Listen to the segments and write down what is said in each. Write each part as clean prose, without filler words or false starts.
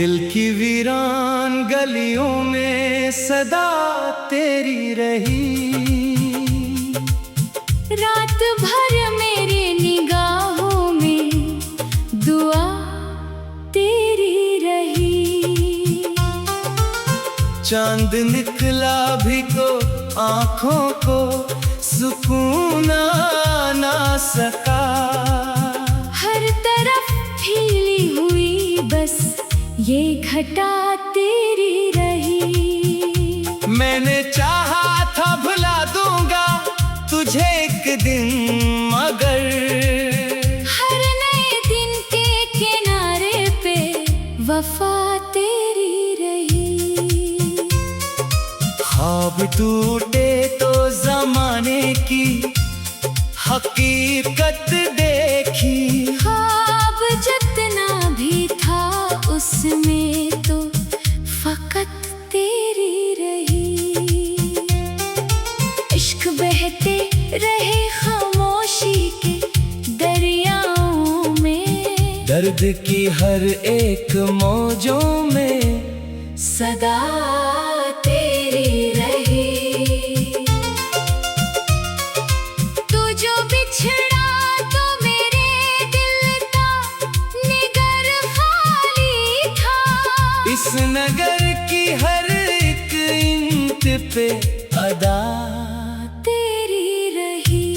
दिल की वीरान गलियों में सदा तेरी रही। रात भर मेरी निगाहों में दुआ तेरी रही। चांद निकला भी तो आँखों को सुकून आ ना सका। हर तरफ फैली हुई बस ये घटा तेरी रही। मैंने चाहा था भुला दूंगा तुझे एक दिन, मगर हर नए दिन के किनारे पे वफा तेरी रही। ख्वाब टूटे तो जमाने की हकीकत देखी। ख्वाब जितना भी था उसमें तो फकत तेरी रही। इश्क बहते रहे खामोशी के दरियाओं में। दर्द की हर एक मौजों में सदा तेरी रही। तू जो बिछड़ा तो मेरे दिल का निगर खाली था। इस नगर की हर एक इंट पे अदा तेरी रही।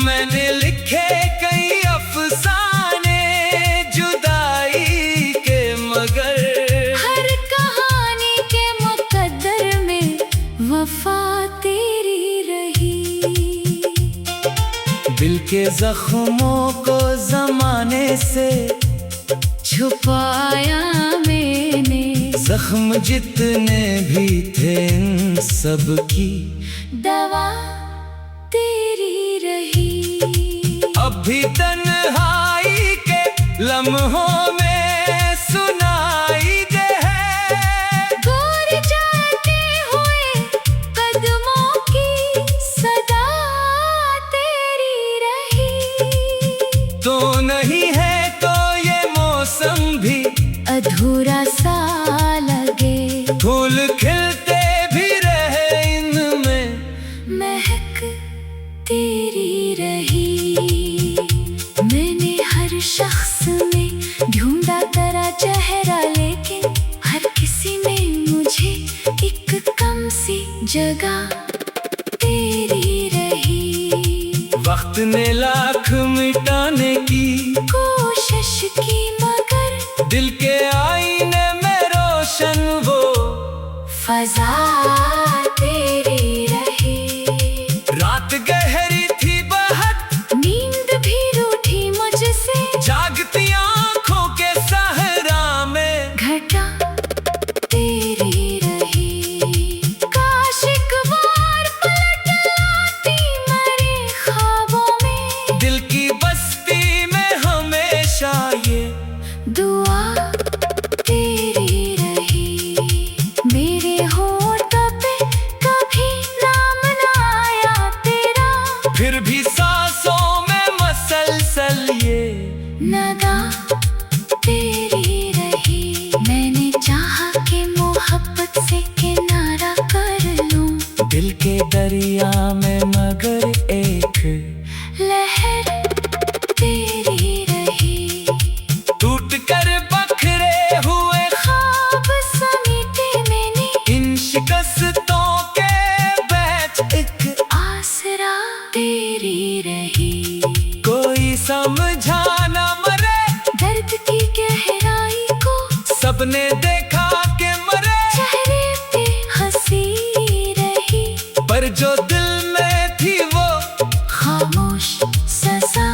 मैंने लिखे कई अफसाने जुदाई के, मगर हर कहानी के मुकद्दर में वफा तेरी रही। दिल के जख्मों को जमाने से छुपाया मैंने। जख्म जितने भी थे इन सब की दवा तेरी रही। अब भी तन्हाई के लम्हों में सुनाई दे है। दूर जाते हुए कदमों की सदा तेरी रही। तो नहीं है तो ये मौसम भी अधूरा सा लगे। फूल खिलते भी रहे इनमें महक तेरी रही। मैंने हर शख्स में ढूंढा तेरा चेहरा, लेकिन हर किसी में मुझे एक कम सी जगह तेरी रही। वक्त ने लाख मिटाने की कोशिश की मगर दिल के आईने में रोशन वो फजा तेरी रही। रात गहरी थी बहुत, नींद भी रूठी मुझसे। जागती आंखों के सहरा में घटा तेरी रही। काश एक बार पलट लाती मेरे ख्वाबों में। दिल की बस्ती में हमेशा ये दुआ तेरी रही। मेरे होठों पे कभी नाम ना आया तेरा, फिर भी सांसों में मसलसल ये नगा तेरी रही। मैंने चाहा कि मोहब्बत से किनारा कर लूं दिल के दरिया में, मगर एक लहर तेरी रही। टूट कर बखरे हुए ख्वाब समेटे मैंने। इन शिकस्तों के बैच एक आसरा तेरी रही। कोई समझा न मरे दर्द की गहराई को सबने देखा के मरे, चेहरे पे हंसी रही। पर जो दिल में थी वो खामोश सजा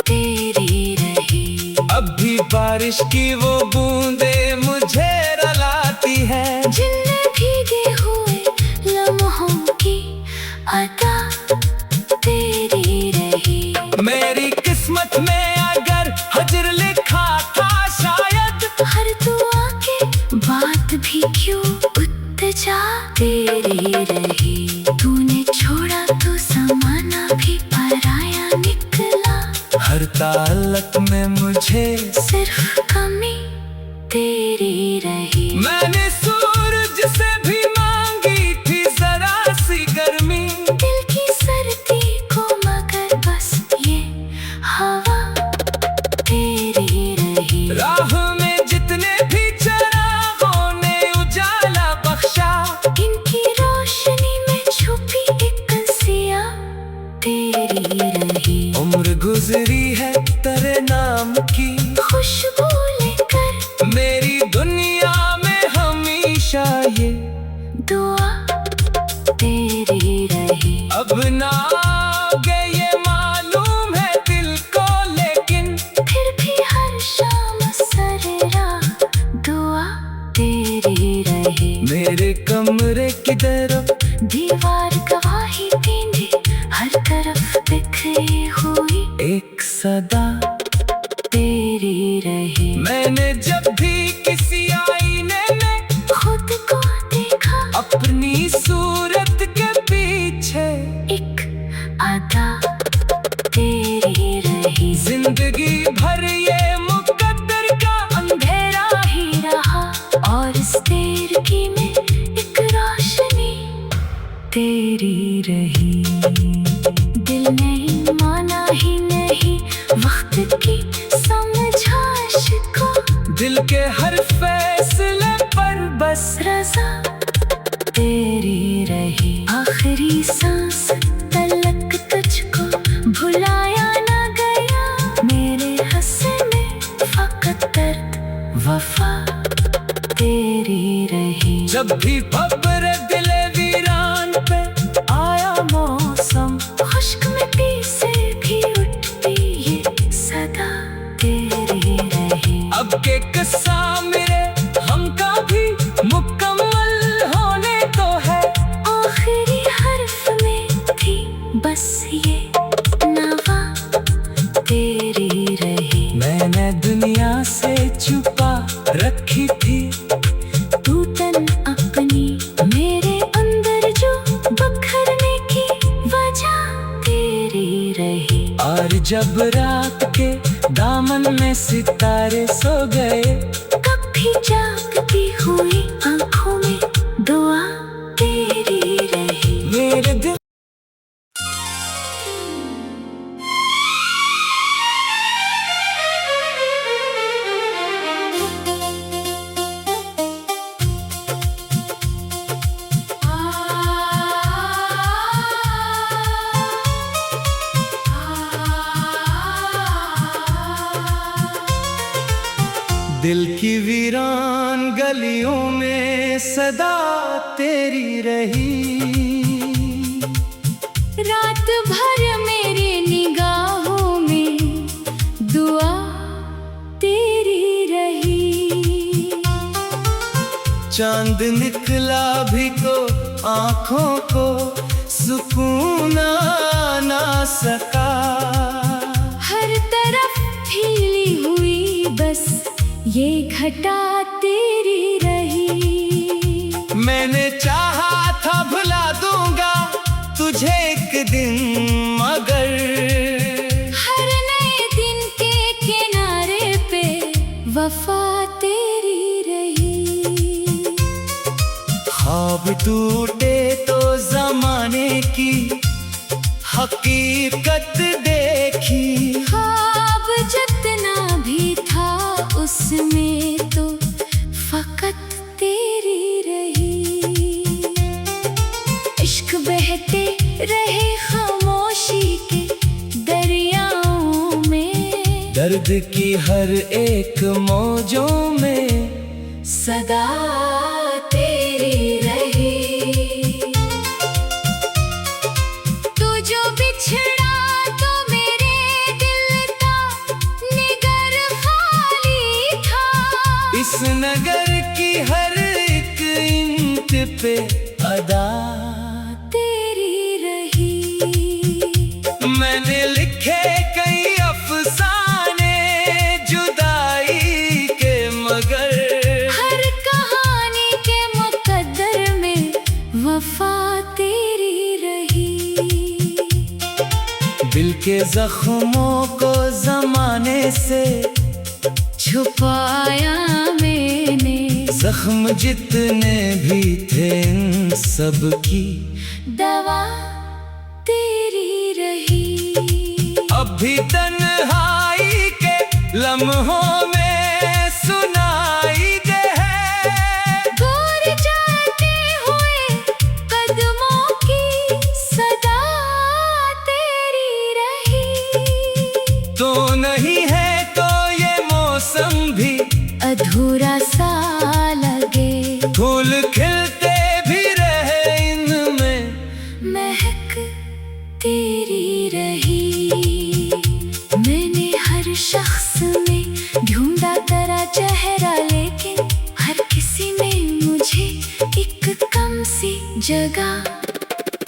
तेरी रही। अब भी बारिश की वो बूंदे मुझे रुलाती है। जिनमें भीगे हुए लम्हों की अदा तेरी रही। मेरी किस्मत में अगर हजर लिखा था शायद, हर दुआ के बात भी क्यों उत्जा तेरी रही। तूने छोड़ा तो ज़माना भी पराया निकला। हर ताल्लुक में मुझे सिर्फ कमी तेरी रही। मैंने सूरज से भी मांगी थी जरा सी गर्मी, दिल की सर्दी को मगर बस ये हवा तेरी रही। राह में जितने भी चिरागों ने उजाला बख्शा, इनकी रोशनी में छुपी एक कसिया तेरी रही। उम्र गुजरी है तेरे नाम की खुशबू लेकर मेरी दुनिया में हमेशा ये दुआ तेरी रही। अब ना आगे ये मालूम है दिल को, लेकिन फिर भी हर शाम सरेरा दुआ तेरी रही। मेरे कमरे की तरफ दीवार गवाही देंगे, हर तरफ बिखरी हुई एक सदा तेरी रही। मैंने जब भी किसी आईने में खुद को देखा अपनी सूरत के पीछे, एक अदा तेरी रही। जिंदगी भर ये मुकद्दर का अंधेरा ही रहा और इस देर की में एक रोशनी तेरी रही। दिल नहीं माना ही नहीं वक्त की समझाश को, दिल के हर फैसले पर बस रज़ा तेरी रही। आखिरी सांस तलक तुझको भुलाया ना गया, मेरे हंसे में फकत दर्द वफा तेरी रही। जब भी भब्र दिले वीरान पे आया मौसम, खुश्क मिट्टी से भी उठती ये सदा तेरी रही। अब के किस्सा मेरे हमका भी मुकम्मल होने तो है, आखिरी हर्फ में थी बस ये नवा तेरी रही। मैंने दुनिया से छुपा रखी थी टूटन अपनी मेरे अंदर जो बखरने की वजह तेरी रही। और जब रात के दामन में सितारे सो गए, कभी जागती हुई आंखों में दुआ तेरी रही। मेरे दिल दिल की वीरान गलियों में सदा तेरी रही। रात भर मेरे निगाहों में दुआ तेरी रही। चांद निकला भी तो आँखों को सुकून आ ना सका, हर तरफ फैली हुई बस ये घटा तेरी रही। मैंने चाहा था भुला दूंगा तुझे एक दिन, मगर हर नए दिन के किनारे पे वफा तेरी रही। ख्वाब टूटे तो जमाने की हकीकत देखी, ख्वाब जितना भी था उसमें तो फकत तेरी रही। इश्क बहते रहे खामोशी के दरियाओं में, दर्द की हर एक मौजों में सदा तेरी रही। तू जो बिछड़ा तो मेरे दिल का निगर खाली था, इस नगर की हर एक इंट पे अदा तेरी रही। मैंने लिखे कई अफसाने जुदाई के, मगर हर कहानी के मुकद्दर में वफा तेरी रही। दिल के जख्मों को जमाने से छुपाया मैंने। जख्म जितने भी थे इन सब की दवा तेरी रही। अब भी तन्हाई के लम्हों में सुनाई दे है। दूर जाते हुए कदमों की सदा तेरी रही। तो नहीं है तो ये मौसम भी अधूरा सा लगे। फूल खिलते भी रहे इनमें महक तेरी रही। मैंने हर शख्स में ढूंढा तेरा चेहरा, लेकिन हर किसी में मुझे एक कम सी जगह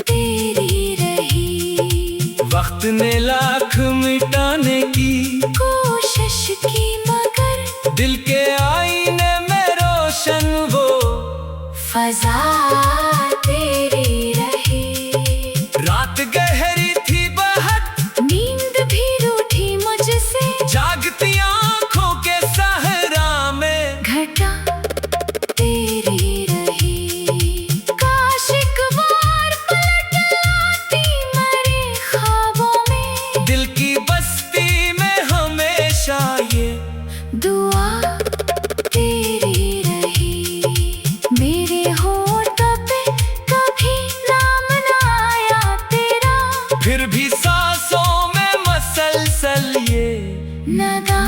तेरी रही। वक्त ने लाख मिटाने की कोशिश की मगर दिल के आईने में रोशन वो फजा तेरी रही। रात गहरी थी बहुत, नींद भी रूठी मुझसे। जागती आंखों के सहरा में घटा तेरी रही। काश एक बार पलट आती मेरे ख्वाबों में। दिल की बस्ती में हमेशा ये दुआ तेरी रही। मेरे होठों पे कभी नाम ना आया तेरा, फिर भी सांसों में मसलसल ये नदा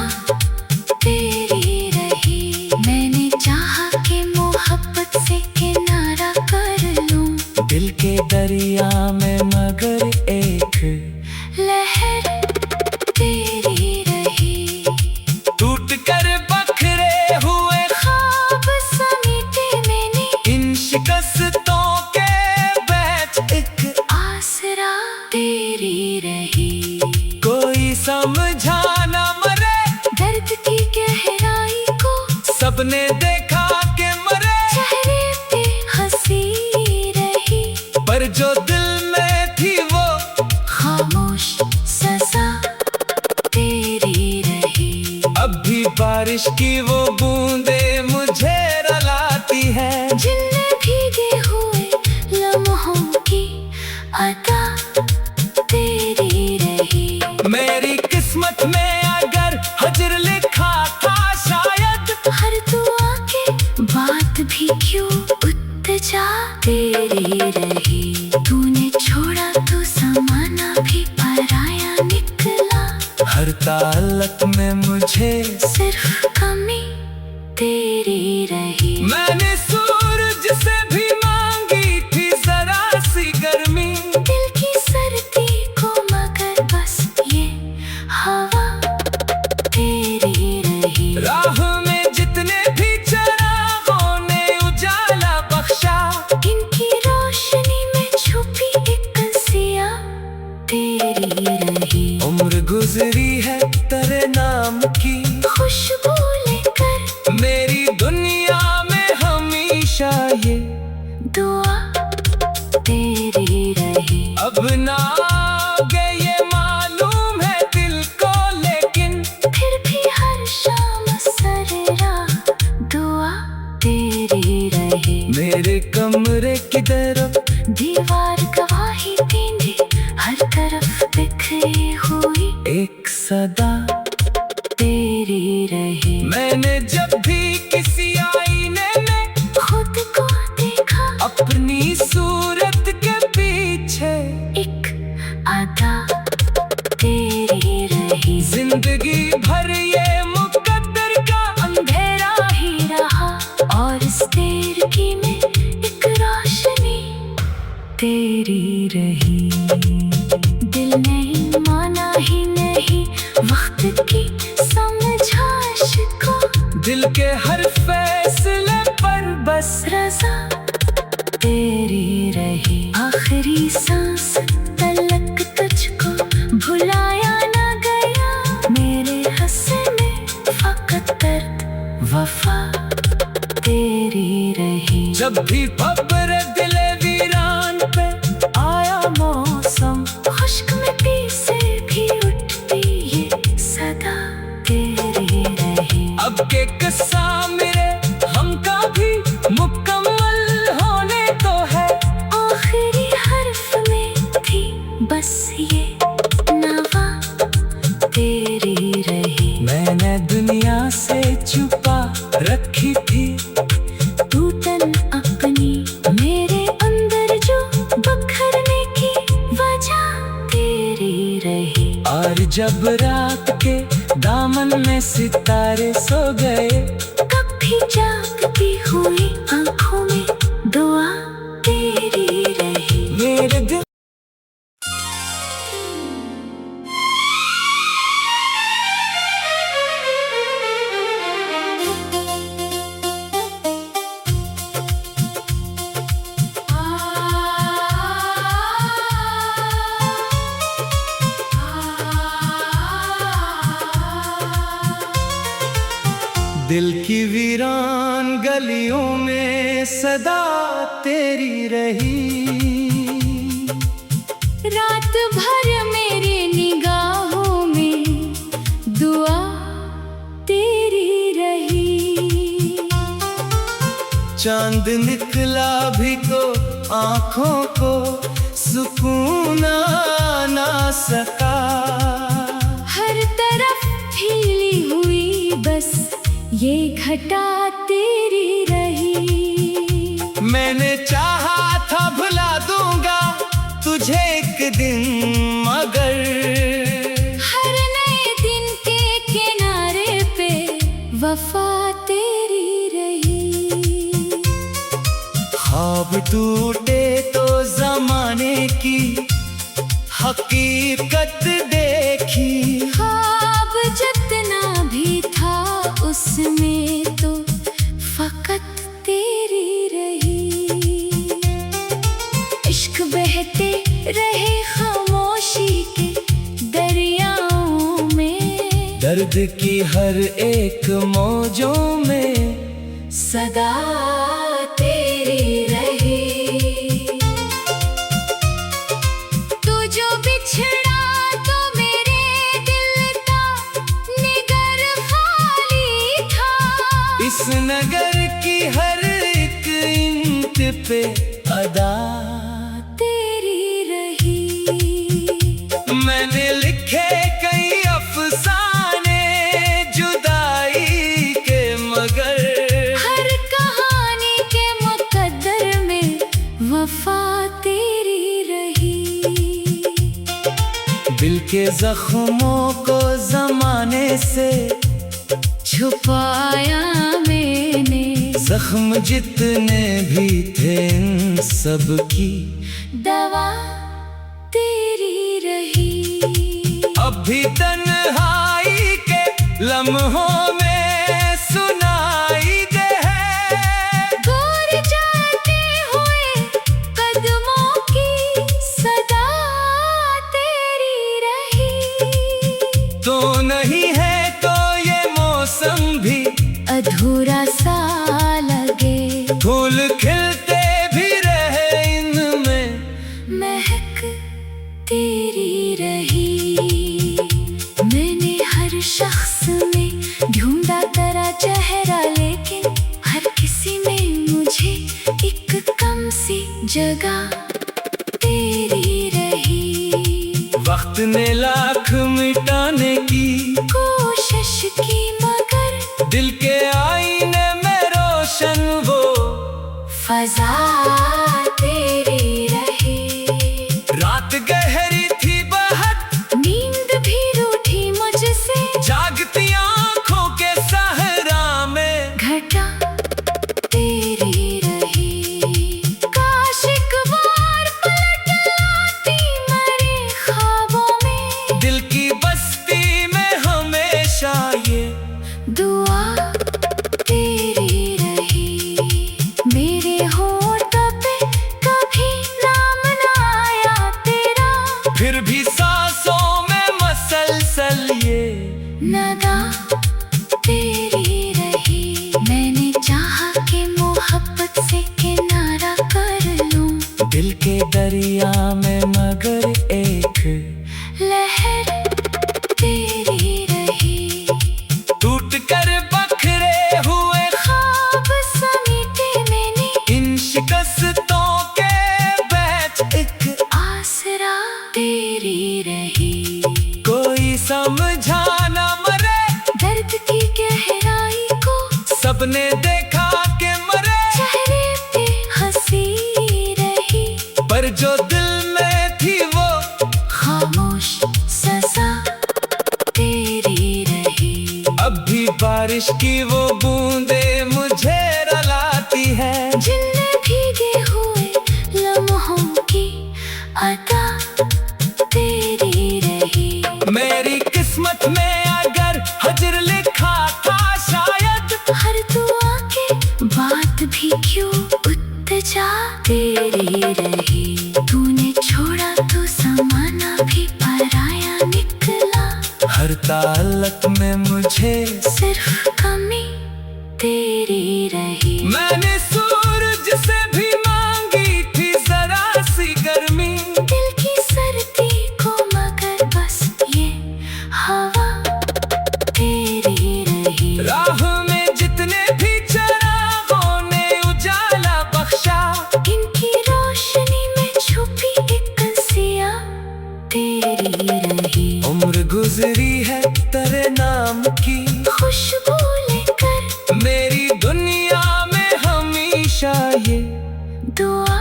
तेरी रही। मैंने चाहा कि मोहब्बत से किनारा कर लूं दिल के दरिया में, मगर एक लहर तेरी रही। टूट कर बखरे हुए ख्वाब समेटे मैंने, इन शिकस्तों के बैच एक आसरा तेरी रही। कोई समझा न मरे, दर्द की गहराई को सबने देखा के मरे, चेहरे पे हंसी रही। पर जो दिल में थी वो खामोश सजा तेरी रही। अब भी बारिश की वो बूंदे मुझे रुलाती है। जिनमें भीगे हुए लम्हों की अदा तेरी रही। मेरी किस्मत में अगर हजर लिखा था शायद, हर दुआ के बात भी क्यों उत्जा तेरी रही। तूने छोड़ा तो समाना भी पराया निकला। हर ताल्लुक में मुझे सिर्फ कमी तेरी रही। मैंने सूरज से भी मांगी थी जरा सी गर्मी, दिल की सर्दी को मगर बस ये हवा तेरी रही। राह में जितने भी चरागों ने उजाला बख्शा, इनकी रोशनी में छुपी एक सिया तेरी रही। उम्र गुजरी है तेरे नाम की खुशबू लेकर मेरी दुनिया में हमेशा ये दुआ तेरी रही। अब ना आगे ये मालूम है दिल को, लेकिन फिर भी हर शाम सरेरा दुआ तेरी रही। मेरे कमरे की तरफ दीवार गवाही देंगे, हर तरफ बिखरी हुई एक सदा तेरी रही। मैंने जब भी किसी आईने में खुद को देखा, अपनी सूरत के पीछे एक अदा तेरी रही। जिंदगी भर ये मुकद्दर का अंधेरा ही रहा, और इस तेरगी में एक रोशनी तेरी रही। दिल नहीं माना ही नहीं वक्त की समझाश को, दिल के हर फैसले पर बस रजा तेरी रही। आखिरी सांस तलक तुझको भुलाया ना गया, मेरे हंसने फकत दर्द वफा तेरी रही। जब भी भब्र दिले वीरान पे आया मौसम, खुश्क मिट्टी से भी उठती ये सदा तेरी रही। बस ये नवा तेरी रही। मैंने दुनिया से छुपा रखी थी टूटन अपनी मेरे अंदर जो बखरने की वजह तेरी रही। और जब रात के दामन में सितारे सो गए, कभी जागती हुई आंखों में दुआ तेरी रही। मेरे दिल दिल की वीरान गलियों में सदा तेरी रही। रात भर मेरी निगाहों में दुआ तेरी रही। चांद निकला भी तो आँखों को सुकून आ ना सका। हर तरफ फैली हुई बस ये घटा तेरी रही। मैंने चाहा था भुला दूंगा तुझे एक दिन, मगर हर नए दिन के किनारे पे वफा तेरी रही। ख्वाब टूटे तो जमाने की हकीकत देखी। ख्वाब जितना भी था उसमें तो फकत तेरी रही। इश्क बहते रहे खामोशी के दरियाओं में। दर्द की हर एक मौजों में सदा तेरी रही। तू जो बिछड़ा तो मेरे दिल का निगर खाली था। इस नगर की हर एक इंट पे अदा तेरी रही। मैंने लिखे कई अफसाने जुदाई के, मगर हर कहानी के मुकद्दर में वफा तेरी रही। दिल के जख्मों को जमाने से छुपाया मैंने। जख्म जितने भी थे इन सब की दवा तेरी रही। अब भी तन्हाई के लम्हों में सुनाई दे है। दूर जाते हुए कदमों की सदा तेरी रही। तो नहीं है तो ये मौसम भी अधूरा सा लगे। फूल खिलते भी रहे इनमें महक तेरी रही। मैंने हर शख्स में ढूंढा तेरा चेहरा, लेकिन हर किसी में मुझे एक कम सी जगह तेरी रही। वक्त ने लाख मिटाने की कोशिश की मगर दिल के आईने में रोशन वो फजा तेरी रही। रात गहरी थी बहुत, नींद भी रूठी मुझसे। जागती आंखों के सहरा में घटा तेरी रही। काश एक बार पलट लाती मेरे ख्वाबों में। दिल की बस्ती में हमेशा ये दुआ तेरी रही। मेरे होठों पे कभी नाम ना आया तेरा। फिर भी सांसों में मसलसल ये नदा तेरी रही। मैंने चाहा कि मोहब्बत से किनारा कर लूं दिल के दरिया में, मगर एक लहर तेरी रही। टूट कर बखरे हुए ख्वाब समेटे मैंने इन शिकस्तों के बैच एक आसरा तेरी रही। कोई समझा न मरे दर्द की गहराई को, सबने देखा के मरे चेहरे पे हंसी रही, पर जो दिल में थी वो खामोश सजा तेरी रही। अब भी बारिश की वो बूंदे मुझे रुलाती है, जिनमें भीगे हुए लम्हों की अदा तेरी रही। मेरी किस्मत में अगर हजर लिखा था शायद, हर दुआ के बात भी क्यों उत्जा तेरी रही। तूने छोड़ा तो ज़माना भी पराया निकला, हर ताल्लुक में मुझे सिर्फ कमी तेरी रही। मैंने सूरज से भी मांगी थी जरा सी गर्मी, दिल की सर्दी को मगर बस ये हवा तेरी रही। राह में जितने भी चिरागों ने उजाला बख्शा, इनकी रोशनी में छुपी एक सिया तेरी रही। उम्र गुजरी है तेरे नाम की खुशबू लेकर मेरी दुनिया में हमेशा ये दुआ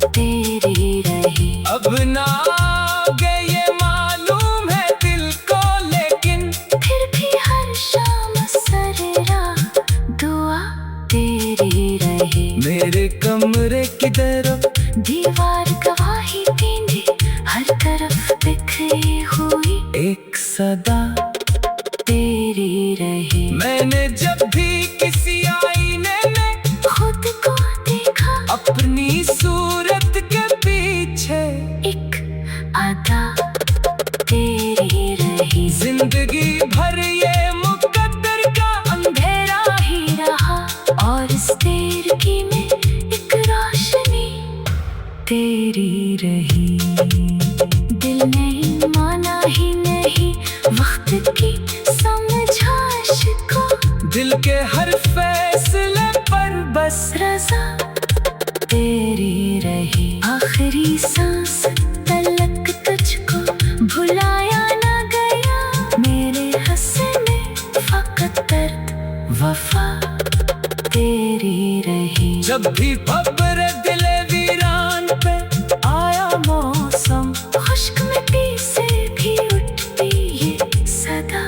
तेरी रही। अब ना आगे ये मालूम है दिल को, लेकिन फिर भी हर शाम सरेरा दुआ तेरी रही। मेरे कमरे की तरफ दीवार गवाही देंगे, हर तरफ बिखरी हुई एक सदा तेरी रही। मैंने जब भी किसी आईने में खुद को देखा, अपनी सूरत के पीछे एक अदा तेरी रही। जिंदगी भर ये मुकद्दर का अंधेरा ही रहा, और इस तेरगी में एक रोशनी तेरी रही। दिल ने माना ही नहीं वक्त की समझाइश को, दिल के हर फैसले पर बस रज़ा तेरी रही। आखिरी सांस तलक तुझको भुलाया ना गया, मेरे हंसने फकत दर्द वफा तेरी रही। जब भी खबर दिले वीरान पे आया मौसम, खुश्क मिट्टी से भी उठती ये सदा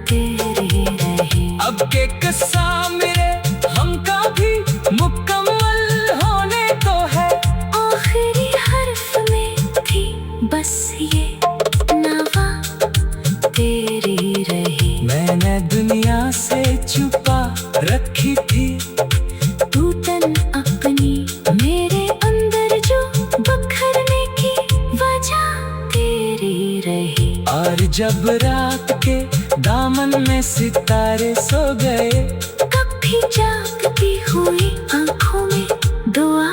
तेरी रही। अब के किस्सा मेरे हमका भी मुकम्मल होने को है, आखिरी हर्फ में थी बस ये नवा तेरी रही। मैंने दुनिया से छुपा रखी थी तू तन अपनी मेरे अंदर जो बखरने की वजह तेरी रही। और जब रात के दामन में सितारे सो गए, कभी जागती हुई आंखों में दुआ